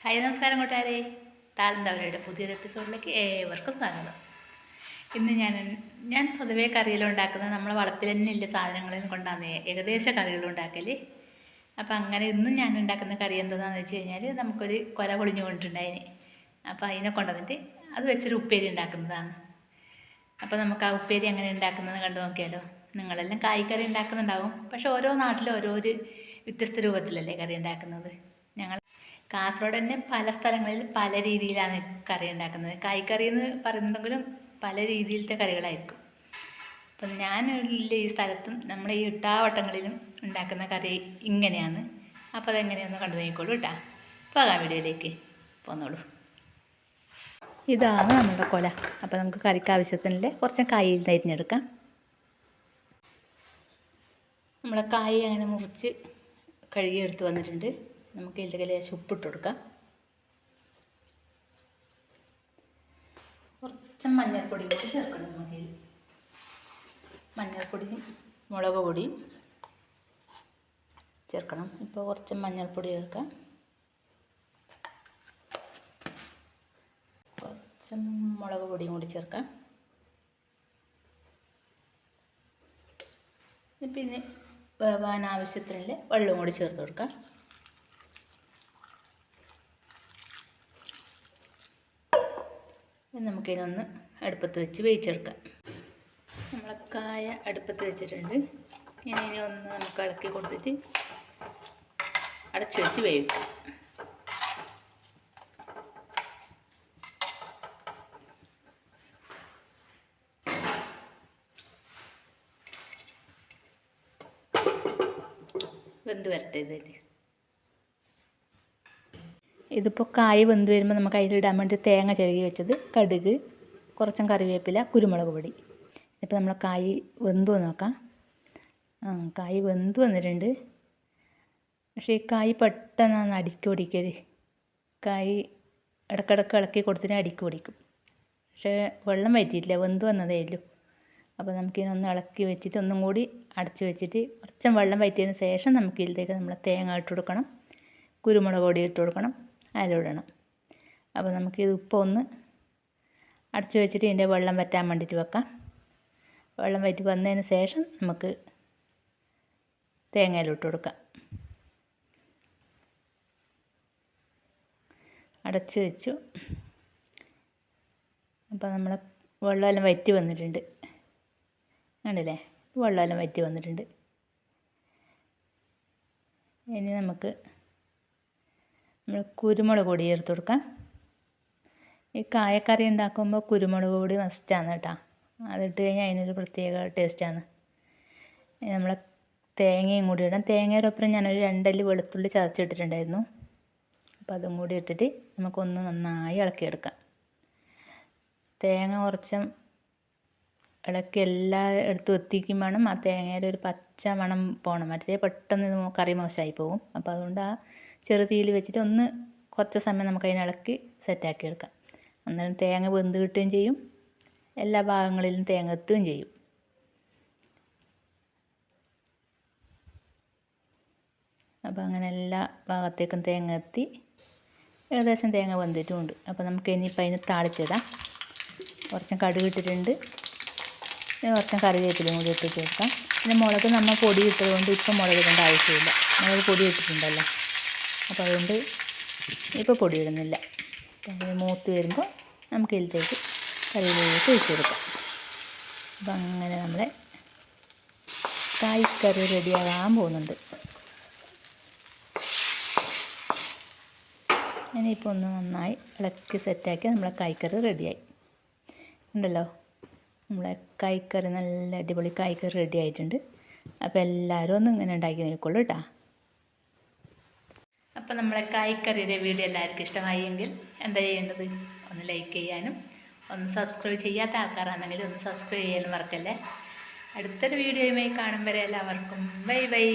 Hi നമസ്കാരം കൂട്ടുകാരെ, താളന്തവരയുടെ പുതിയൊരു എപ്പിസോഡിലേക്ക് ഏവർക്കും സ്വാഗതം. ഇന്ന് ഞാൻ സ്വതവേ കറിയെല്ലാം ഉണ്ടാക്കുന്നത് നമ്മളെ വളപ്പിൽ തന്നെ ഇല്ല സാധനങ്ങളും കൊണ്ടാണ് ഏകദേശ കറികൾ ഉണ്ടാക്കൽ. അപ്പോൾ അങ്ങനെ ഇന്നും ഞാൻ ഉണ്ടാക്കുന്ന കറി എന്താണെന്ന് വെച്ച് കഴിഞ്ഞാൽ നമുക്കൊരു കൊല പൊളിഞ്ഞു കൊണ്ടിട്ടുണ്ടായിന്. അപ്പോൾ അതിനെ കൊണ്ടുവന്നിട്ട് അത് വെച്ചൊരു ഉപ്പേരി ഉണ്ടാക്കുന്നതാണ്. അപ്പോൾ നമുക്ക് ആ ഉപ്പേരി എങ്ങനെ ഉണ്ടാക്കുന്നത് കണ്ടു നോക്കിയാലോ. നിങ്ങളെല്ലാം കായ്ക്കറി ഉണ്ടാക്കുന്നുണ്ടാവും, പക്ഷെ ഓരോ നാട്ടിലും ഓരോരു വ്യത്യസ്ത രൂപത്തിലല്ലേ കറി ഉണ്ടാക്കുന്നത്. ഞങ്ങൾ കാസർഗോഡ് തന്നെ പല സ്ഥലങ്ങളിൽ പല രീതിയിലാണ് കറി ഉണ്ടാക്കുന്നത്. കായ്ക്കറി എന്ന് പറയുന്നുണ്ടെങ്കിലും പല രീതിയിലത്തെ കറികളായിരിക്കും. അപ്പം ഞാനുള്ള ഈ സ്ഥലത്തും നമ്മുടെ ഈ ഇട്ടാവട്ടങ്ങളിലും ഉണ്ടാക്കുന്ന കറി ഇങ്ങനെയാണ്. അപ്പോൾ അതെങ്ങനെയാണെന്ന് കണ്ടു നോക്കിക്കോളൂ കേട്ടോ. പോകാം വീഡിയോയിലേക്ക് പോന്നോളൂ. ഇതാണ് നമ്മുടെ കൊല. അപ്പോൾ നമുക്ക് കറിക്ക് ആവശ്യത്തിനുള്ള കുറച്ച് കായിൽ തിരിഞ്ഞെടുക്കാം. നമ്മളെ കായ് അങ്ങനെ മുറിച്ച് കഴുകിയെടുത്ത് വന്നിട്ടുണ്ട്. നമുക്ക് ഇതിലേക്ക് ലേശം ഉപ്പിട്ട് കൊടുക്കാം. കുറച്ച് മഞ്ഞൾപ്പൊടി കൂടി ചേർക്കണം. നമുക്ക് മഞ്ഞൾപ്പൊടിയും മുളക് പൊടിയും ചേർക്കണം. ഇപ്പോൾ കുറച്ച് മഞ്ഞൾപ്പൊടി ചേർക്കാം, കുറച്ച് മുളക് പൊടിയും കൂടി ചേർക്കാം. പിന്നെ വേവാൻ ആവശ്യത്തിനുള്ള വെള്ളവും കൂടി ചേർത്ത് കൊടുക്കാം. നമുക്കിതൊന്ന് അടുപ്പത്ത് വെച്ച് വേവിച്ചെടുക്കാം. നമ്മളെ കായ അടുപ്പത്ത് വെച്ചിട്ടുണ്ട്. ഇനി ഒന്ന് നമുക്ക് ഇളക്കി കൊടുത്തിട്ട് അടച്ചു വെച്ച് വേവിക്കാം. വെന്ത് വരട്ടെ. ഇതിപ്പോൾ കായ് വെന്ത് വരുമ്പോൾ നമുക്ക് അതിലിടാൻ വേണ്ടി തേങ്ങ ചിരകി വെച്ചത്, കടുക്, കുറച്ചും കറിവേപ്പില, കുരുമുളക് പൊടി. ഇപ്പോൾ നമ്മൾ കായ് വെന്തു നോക്കാം. കായ് വെന്ത് വന്നിട്ടുണ്ട്. പക്ഷേ ഈ കായ് പെട്ടെന്ന് അടിക്ക് പിടിക്കരുത്. കായ് ഇടക്കിടക്ക് ഇളക്കി കൊടുത്തിട്ട് അടിക്ക് പിടിക്കും. പക്ഷേ വെള്ളം വറ്റിയിട്ടില്ല, വെന്ത് വന്നതേ ഉള്ളൂ. അപ്പോൾ നമുക്കിതൊന്ന് ഇളക്കി വെച്ചിട്ട് ഒന്നും കൂടി അടച്ച് വെച്ചിട്ട് കുറച്ചും വെള്ളം വറ്റിയതിന് ശേഷം നമുക്ക് ഇതിലേക്ക് നമ്മൾ തേങ്ങ ഇട്ട് കൊടുക്കണം, കുരുമുളക് പൊടി ഇട്ട് കൊടുക്കണം, അതിലിടണം. അപ്പോൾ നമുക്കിത് ഇപ്പോൾ ഒന്ന് അടച്ച് വെച്ചിട്ട് ഇതിൻ്റെ വെള്ളം വറ്റാൻ വേണ്ടിയിട്ട് വെക്കാം. വെള്ളം വറ്റി വന്നതിന് ശേഷം നമുക്ക് തേങ്ങയിലിട്ട് കൊടുക്കാം. അടച്ച് വെച്ചു. അപ്പോൾ നമ്മൾ വെള്ളമെല്ലാം വറ്റി വന്നിട്ടുണ്ട്. കണ്ടില്ലേ, വെള്ളമെല്ലാം വറ്റി വന്നിട്ടുണ്ട്. ഇനി നമുക്ക് നമ്മൾ കുരുമുളക് പൊടി ചേർത്ത് കൊടുക്കാം. ഈ കായക്കറി ഉണ്ടാക്കുമ്പോൾ കുരുമുളക് പൊടി മസ്റ്റാണ് കേട്ടോ. അതിട്ട് കഴിഞ്ഞാൽ അതിനൊരു പ്രത്യേക ടേസ്റ്റാണ്. നമ്മൾ തേങ്ങയും കൂടി ഇടാം. തേങ്ങയുടെ ഒപ്പം ഞാനൊരു 2 അല്ലി വെളുത്തുള്ളി ചതച്ചിട്ടിട്ടുണ്ടായിരുന്നു. അപ്പോൾ അതും കൂടി ഇട്ടിട്ട് നമുക്കൊന്ന് നന്നായി ഇളക്കിയെടുക്കാം. തേങ്ങ കുറച്ച് ഇളക്കി എല്ലായിടത്തും എത്തിക്കും വേണം. ആ തേങ്ങയുടെ ഒരു പച്ച മണം പോകണം, മറ്റേ പെട്ടെന്ന് കറി മോശമായി പോകും. അപ്പോൾ അതുകൊണ്ട് ആ ചെറുതീയിൽ വെച്ചിട്ട് ഒന്ന് കുറച്ച് സമയം നമുക്ക് അതിനെ ഇളക്കി സെറ്റാക്കി എടുക്കാം. അന്നേരം തേങ്ങ വെന്ത് കിട്ടുകയും ചെയ്യും, എല്ലാ ഭാഗങ്ങളിലും തേങ്ങ എത്തുകയും ചെയ്യും. അപ്പോൾ അങ്ങനെ എല്ലാ ഭാഗത്തേക്കും തേങ്ങ എത്തി ഏകദേശം തേങ്ങ വെന്തിട്ടുമുണ്ട്. അപ്പോൾ നമുക്ക് ഇനിയിപ്പോൾ അതിന് താളിച്ചിടാം. കുറച്ചും കടുക് ഇട്ടിട്ടുണ്ട്, കുറച്ചും കറിവേപ്പിലയും കൂടി ഇട്ടിട്ട് കൊടുക്കാം. പിന്നെ മുളക് നമ്മൾ പൊടി ഇട്ടതുകൊണ്ട് ഇപ്പം മുളക് ഇടേണ്ട ആവശ്യമില്ല, മുളക് പൊടി ഇട്ടിട്ടുണ്ടല്ലോ. അപ്പോൾ അതുകൊണ്ട് ഇപ്പോൾ പൊടി ഇടുന്നില്ല. അതിന് മൂത്ത് വരുമ്പോൾ നമുക്ക് ഇതിലേക്ക് കറിയിലേക്ക് ഒഴിച്ച് കൊടുക്കാം. അപ്പം അങ്ങനെ നമ്മളെ കായ്ക്കറി റെഡിയാകാൻ പോകുന്നുണ്ട്. ഇനിയിപ്പോൾ ഒന്ന് നന്നായി ഇളക്കി സെറ്റാക്കി നമ്മളെ കായ്ക്കറി റെഡിയായി ഉണ്ടല്ലോ. നമ്മളെ കായ്ക്കറി നല്ല അടിപൊളി കായ്ക്കറി റെഡി ആയിട്ടുണ്ട്. അപ്പോൾ എല്ലാവരും ഒന്ന് ഇങ്ങനെ ഉണ്ടാക്കി നോക്കിക്കോളൂ കേട്ടോ. അപ്പോൾ നമ്മളെ കായ്ക്കറിയുടെ വീഡിയോ എല്ലാവർക്കും ഇഷ്ടമായി എങ്കിൽ എന്താ ചെയ്യേണ്ടത്? ഒന്ന് ലൈക്ക് ചെയ്യാനും ഒന്ന് സബ്സ്ക്രൈബ് ചെയ്യാത്ത ആൾക്കാരാണെങ്കിൽ ഒന്ന് സബ്സ്ക്രൈബ് ചെയ്യാനും മറക്കല്ലേ. അടുത്തൊരു വീഡിയോയുമായി കാണും വരെ എല്ലാവർക്കും ബൈ ബൈ.